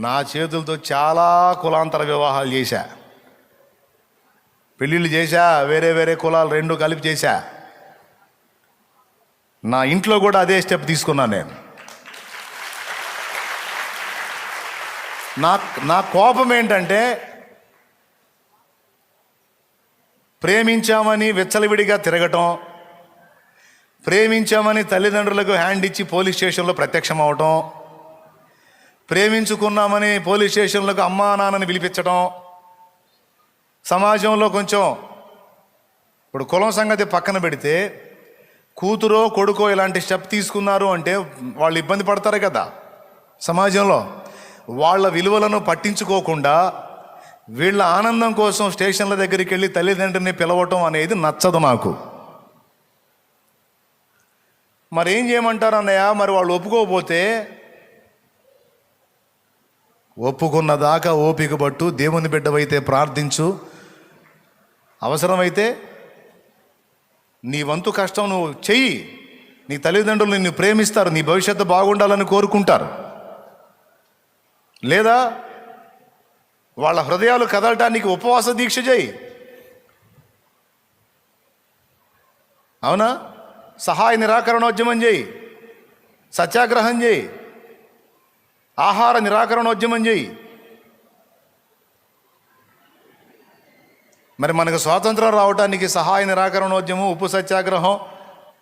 నా చేతులతో చాలా కులాంతర వివాహాలు చేశా, పెళ్ళిళ్ళు చేశా, వేరే వేరే కులాలు రెండు కలిపి చేశా. నా ఇంట్లో కూడా అదే స్టెప్ తీసుకున్నాను నేను. నా కోపం ఏంటంటే, ప్రేమించామని విచ్చలవిడిగా తిరగటం, ప్రేమించామని తల్లిదండ్రులకు హ్యాండ్ ఇచ్చి పోలీస్ స్టేషన్లో ప్రత్యక్షం అవటం, ప్రేమించుకున్నామని పోలీస్ స్టేషన్లకు అమ్మా నాన్నని పిలిపించడం, సమాజంలో కొంచెం ఇప్పుడు కులం సంగతి పక్కన పెడితే కూతురో కొడుకో ఇలాంటి స్టెప్ తీసుకున్నారు అంటే వాళ్ళు ఇబ్బంది పడతారు కదా సమాజంలో. వాళ్ళ విలువలను పట్టించుకోకుండా వీళ్ళ ఆనందం కోసం స్టేషన్ల దగ్గరికి వెళ్ళి తల్లిదండ్రుని పిలవటం అనేది నచ్చదు నాకు. మరి ఏం చేయమంటారు అన్నయ్య? మరి వాళ్ళు ఒప్పుకోకపోతే ఒప్పుకున్న దాకా ఓపిక పట్టు, దేవుని బిడ్డవైతే ప్రార్థించు, అవసరమైతే నీ వంతు కష్టం నువ్వు చెయ్యి. నీ తల్లిదండ్రులు నిన్ను ప్రేమిస్తారు, నీ భవిష్యత్తు బాగుండాలని కోరుకుంటారు. లేదా వాళ్ళ హృదయాలు కదలటానికి ఉపవాస దీక్ష చేయి. అవునా? సహాయ నిరాకరణోద్యమం చేయి, సత్యాగ్రహం చేయి, ఆహార నిరాకరణోద్యమం చేయి. మరి మనకు స్వాతంత్రం రావడానికి సహాయ నిరాకరణోద్యమం, ఉప్పు సత్యాగ్రహం,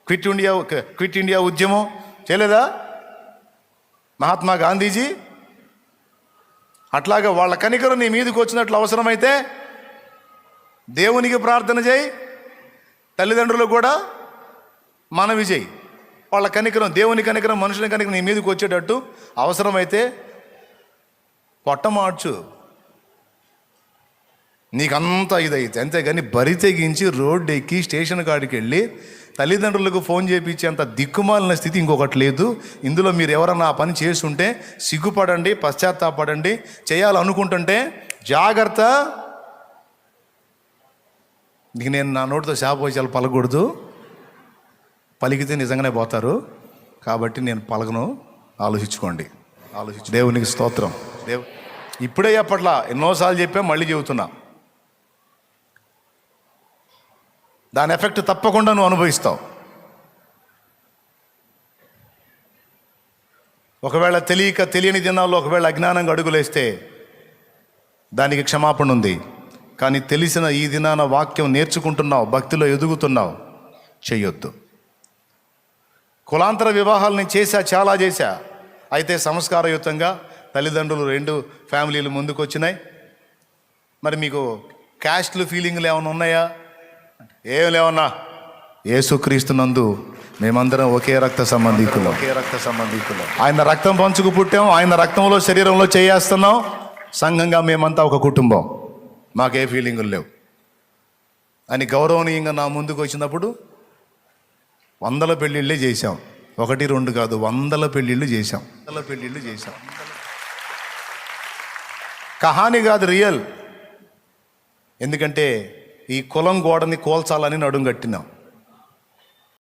క్విట్ ఇండియా ఉద్యమం చేయలేదా మహాత్మా గాంధీజీ? అట్లాగా వాళ్ళ కనికరం నీ మీదకి వచ్చినట్లు అవసరమైతే దేవునికి ప్రార్థన చేయి, తల్లిదండ్రులు కూడా మనవి చేయి. వాళ్ళ కనికరం, దేవుని కనికరం, మనుషుల కనికరం నీ మీదకి వచ్చేటట్టు అవసరమైతే పొట్ట మార్చు, నీకంతా ఇదైతే. అంతేగాని బరి తెగించి రోడ్డు ఎక్కి స్టేషన్ కాడికి వెళ్ళి తల్లిదండ్రులకు ఫోన్ చేయించేంత దిక్కుమాలిన స్థితి ఇంకొకటి లేదు. ఇందులో మీరు ఎవరన్నా ఆ పని చేస్తుంటే సిగ్గుపడండి, పశ్చాత్తాపడండి. చేయాలనుకుంటుంటే జాగ్రత్త. నీకు నేను నా నోటితో శాపవచనాలు పలకూడదు, పలికితే నిజంగానే పోతారు. కాబట్టి నేను పలకను, ఆలోచించుకోండి. దేవునికి స్తోత్రం. ఇప్పుడే చెప్పట్లా, ఎన్నోసార్లు చెప్పా, మళ్ళీ చెబుతున్నా. దాని ఎఫెక్ట్ తప్పకుండా నువ్వు అనుభవిస్తావు. ఒకవేళ తెలియని దినాల్లో ఒకవేళ అజ్ఞానంగా అడుగులేస్తే దానికి క్షమాపణ ఉంది. కానీ తెలిసిన ఈ దినాన వాక్యం నేర్చుకుంటున్నావు, భక్తిలో ఎదుగుతున్నావు, చెయ్యొద్దు. కులాంతర వివాహాలు నేను చేశా, చాలా చేశా. అయితే సంస్కారయుతంగా తల్లిదండ్రులు రెండు ఫ్యామిలీలు ముందుకు వచ్చినాయి. మరి మీకు క్యాస్ట్లు ఫీలింగ్లు ఏమైనా ఉన్నాయా? ఏం లేవన్నా. యేసుక్రీస్తునందు మేమందరం ఒకే రక్త సంబంధికులం. ఆయన రక్తం పంచుకు పుట్టాం, ఆయన రక్తంలో శరీరంలో చేయేస్తున్నాం. సంఘంగా మేమంతా ఒక కుటుంబం, మాకే ఫీలింగులు లేవు అని గౌరవనీయంగా నా ముందుకు వచ్చినప్పుడు 100 పెళ్ళిళ్ళే చేశాం. 1, 2 కాదు, 100 పెళ్ళిళ్ళు చేశాం. కహాని కాదు, రియల్. ఎందుకంటే ఈ కులం గోడని కోల్చాలని నడుం కట్టినాం.